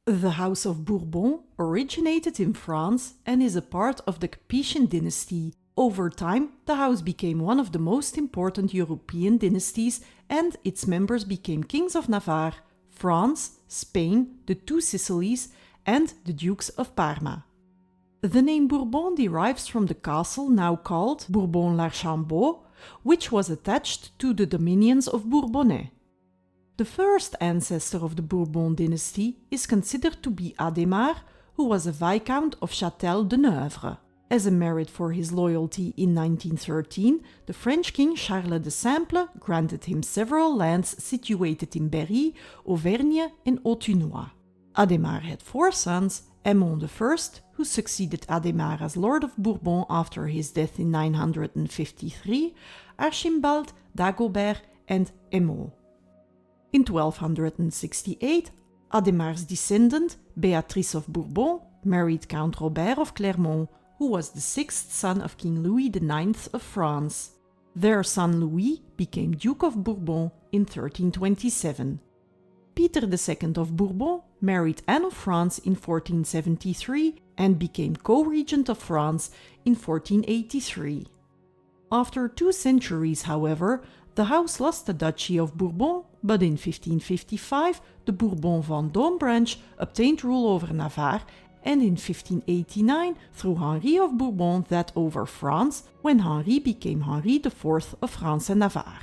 The House of Bourbon originated in France and is a part of the Capetian Dynasty. Over time, the house became one of the most important European dynasties, and its members became kings of Navarre, France, Spain, the two Sicilies, and the dukes of Parma. The name Bourbon derives from the castle now called Bourbon-l'Archambault, which was attached to the dominions of Bourbonnais. The first ancestor of the Bourbon dynasty is considered to be Adhémar, who was a viscount of Châtel-de-Neuvre. As a merit for his loyalty in 1913, the French king Charles de Simple granted him several lands situated in Berry, Auvergne and Autunois. Adhémar had 4 sons: Aymon I, who succeeded Adhémar as Lord of Bourbon after his death in 953, Archimbald, Dagobert and Emmo. In 1268, Adhémar's descendant, Beatrix of Bourbon, married Count Robert of Clermont, who was the 6th son of King Louis IX of France. Their son Louis became Duke of Bourbon in 1327. Peter II of Bourbon married Anne of France in 1473 and became co-regent of France in 1483. After 2 centuries, however, the house lost the duchy of Bourbon, but in 1555 the Bourbon-Vendôme branch obtained rule over Navarre, and in 1589 through Henri of Bourbon that over France, when Henri became Henri IV of France and Navarre.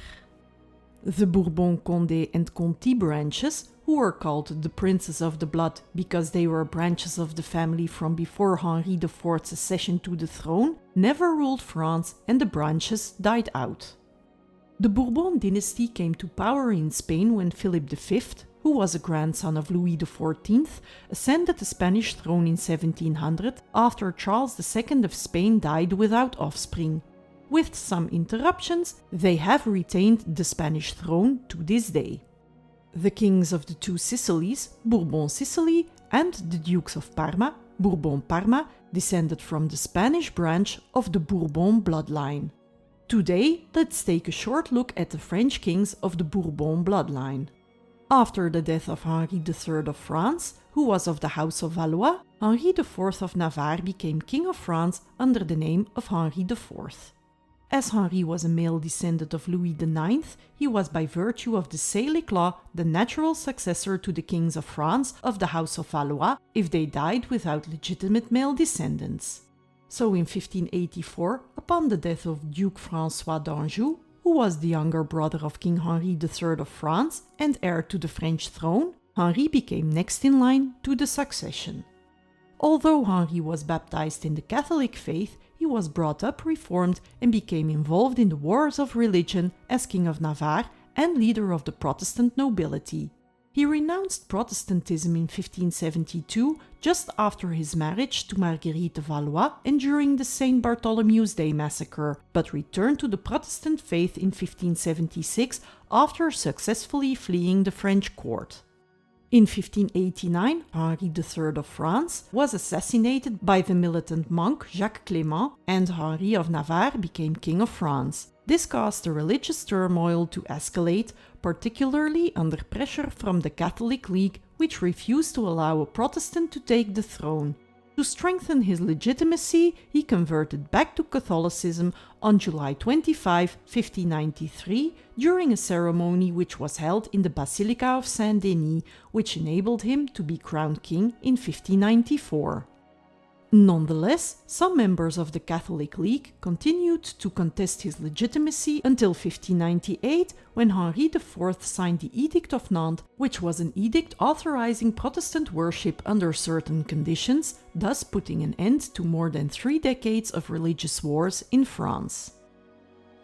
The Bourbon, Condé and Conti branches, who were called the Princes of the Blood because they were branches of the family from before Henri IV's accession to the throne, never ruled France, and the branches died out. The Bourbon dynasty came to power in Spain when Philip V, who was a grandson of Louis XIV, ascended the Spanish throne in 1700 after Charles II of Spain died without offspring. With some interruptions, they have retained the Spanish throne to this day. The kings of the two Sicilies, Bourbon Sicily, and the dukes of Parma, Bourbon Parma, descended from the Spanish branch of the Bourbon bloodline. Today, let's take a short look at the French kings of the Bourbon bloodline. After the death of Henri III of France, who was of the House of Valois, Henri IV of Navarre became King of France under the name of Henri IV. As Henri was a male descendant of Louis IX, he was by virtue of the Salic law the natural successor to the kings of France of the House of Valois if they died without legitimate male descendants. So in 1584, upon the death of Duke François d'Anjou, who was the younger brother of King Henri III of France and heir to the French throne, Henri became next in line to the succession. Although Henri was baptized in the Catholic faith, he was brought up Reformed and became involved in the wars of religion as King of Navarre and leader of the Protestant nobility. He renounced Protestantism in 1572, just after his marriage to Marguerite de Valois and during the St. Bartholomew's Day massacre, but returned to the Protestant faith in 1576 after successfully fleeing the French court. In 1589, Henri III of France was assassinated by the militant monk Jacques Clément, and Henri of Navarre became King of France. This caused the religious turmoil to escalate, particularly under pressure from the Catholic League, which refused to allow a Protestant to take the throne. To strengthen his legitimacy, he converted back to Catholicism on July 25, 1593, during a ceremony which was held in the Basilica of Saint-Denis, which enabled him to be crowned king in 1594. Nonetheless, some members of the Catholic League continued to contest his legitimacy until 1598, when Henri IV signed the Edict of Nantes, which was an edict authorizing Protestant worship under certain conditions, thus putting an end to more than 3 decades of religious wars in France.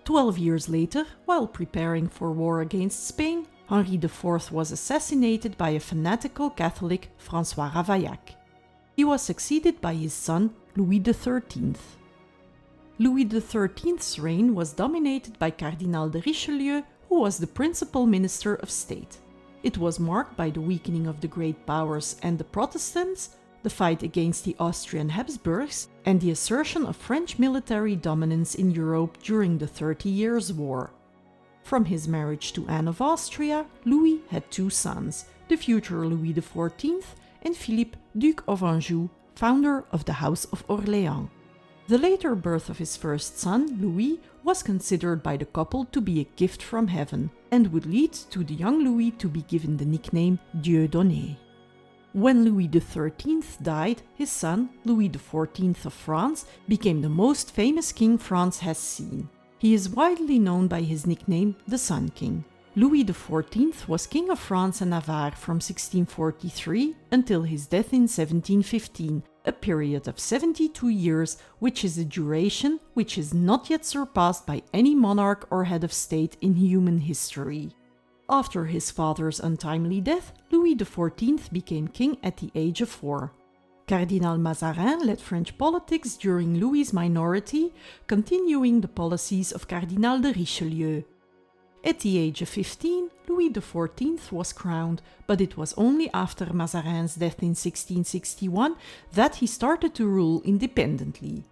12 years later, while preparing for war against Spain, Henri IV was assassinated by a fanatical Catholic, François Ravaillac. He was succeeded by his son, Louis XIII. Louis XIII's reign was dominated by Cardinal de Richelieu, who was the principal minister of state. It was marked by the weakening of the great powers and the Protestants, the fight against the Austrian Habsburgs, and the assertion of French military dominance in Europe during the 30 Years' War. From his marriage to Anne of Austria, Louis had 2 sons, the future Louis XIV and Philippe, Duke of Anjou, founder of the House of Orléans. The later birth of his first son, Louis, was considered by the couple to be a gift from heaven and would lead to the young Louis to be given the nickname Dieudonné. When Louis XIII died, his son, Louis XIV of France, became the most famous king France has seen. He is widely known by his nickname, the Sun King. Louis XIV was King of France and Navarre from 1643 until his death in 1715, a period of 72 years, which is a duration which is not yet surpassed by any monarch or head of state in human history. After his father's untimely death, Louis XIV became king at the age of 4. Cardinal Mazarin led French politics during Louis's minority, continuing the policies of Cardinal de Richelieu. At the age of 15, Louis XIV was crowned, but it was only after Mazarin's death in 1661 that he started to rule independently.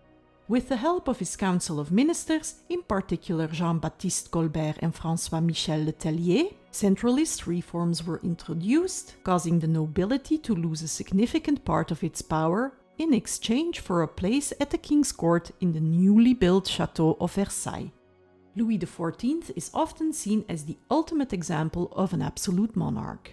With the help of his council of ministers, in particular Jean-Baptiste Colbert and François-Michel Le Tellier, centralist reforms were introduced, causing the nobility to lose a significant part of its power in exchange for a place at the king's court in the newly built Château of Versailles. Louis XIV is often seen as the ultimate example of an absolute monarch.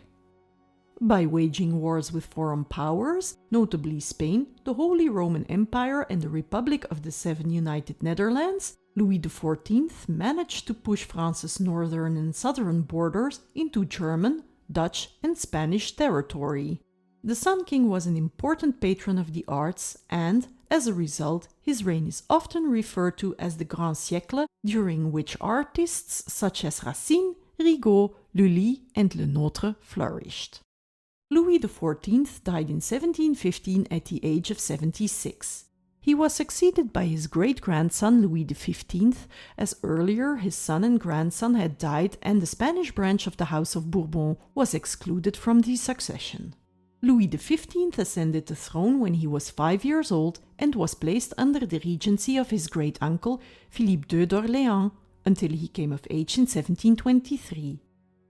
By waging wars with foreign powers, notably Spain, the Holy Roman Empire and the Republic of the Seven United Netherlands, Louis XIV managed to push France's northern and southern borders into German, Dutch and Spanish territory. The Sun King was an important patron of the arts and, as a result, his reign is often referred to as the Grand Siècle, during which artists such as Racine, Rigaud, Lully and Le Nôtre flourished. Louis XIV died in 1715 at the age of 76. He was succeeded by his great-grandson Louis XV, as earlier his son and grandson had died and the Spanish branch of the House of Bourbon was excluded from the succession. Louis XV ascended the throne when he was 5 years old and was placed under the regency of his great-uncle Philippe II d'Orléans until he came of age in 1723.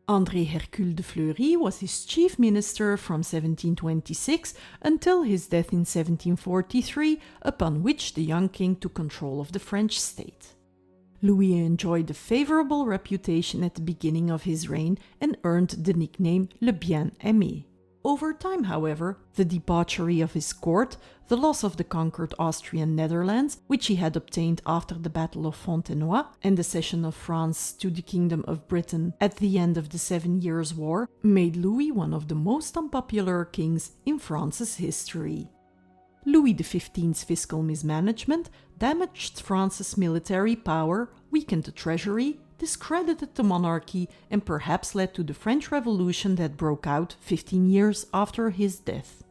André Hercule de Fleury was his chief minister from 1726 until his death in 1743, upon which the young king took control of the French state. Louis enjoyed a favorable reputation at the beginning of his reign and earned the nickname Le Bien-Aimé. Over time, however, the debauchery of his court, the loss of the conquered Austrian Netherlands, which he had obtained after the Battle of Fontenoy, and the cession of France to the Kingdom of Britain at the end of the 7 Years' War, made Louis one of the most unpopular kings in France's history. Louis XV's fiscal mismanagement damaged France's military power, weakened the treasury, discredited the monarchy, and perhaps led to the French Revolution that broke out 15 years after his death.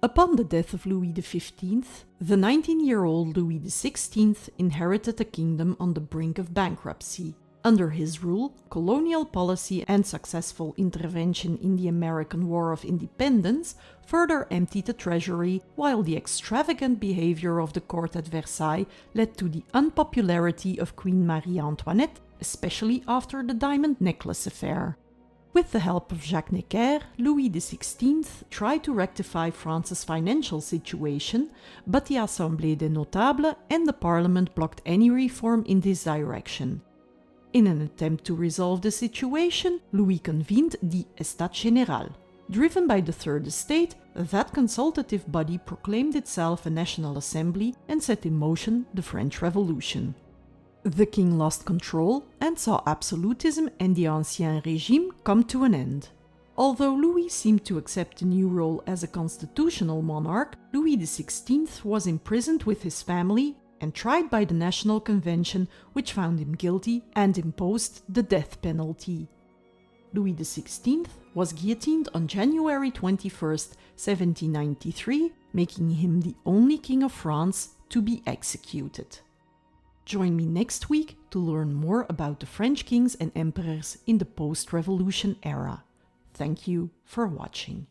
Upon the death of Louis XV, the 19-year-old Louis XVI inherited a kingdom on the brink of bankruptcy. Under his rule, colonial policy and successful intervention in the American War of Independence further emptied the treasury, while the extravagant behavior of the court at Versailles led to the unpopularity of Queen Marie Antoinette, especially after the diamond necklace affair. With the help of Jacques Necker, Louis XVI tried to rectify France's financial situation, but the Assemblée des Notables and the Parliament blocked any reform in this direction. In an attempt to resolve the situation, Louis convened the États Généraux. Driven by the Third Estate, that consultative body proclaimed itself a national assembly and set in motion the French Revolution. The king lost control and saw absolutism and the Ancien Régime come to an end. Although Louis seemed to accept the new role as a constitutional monarch, Louis XVI was imprisoned with his family and tried by the National Convention, which found him guilty and imposed the death penalty. Louis XVI was guillotined on January 21, 1793, making him the only king of France to be executed. Join me next week to learn more about the French kings and emperors in the post-revolution era. Thank you for watching.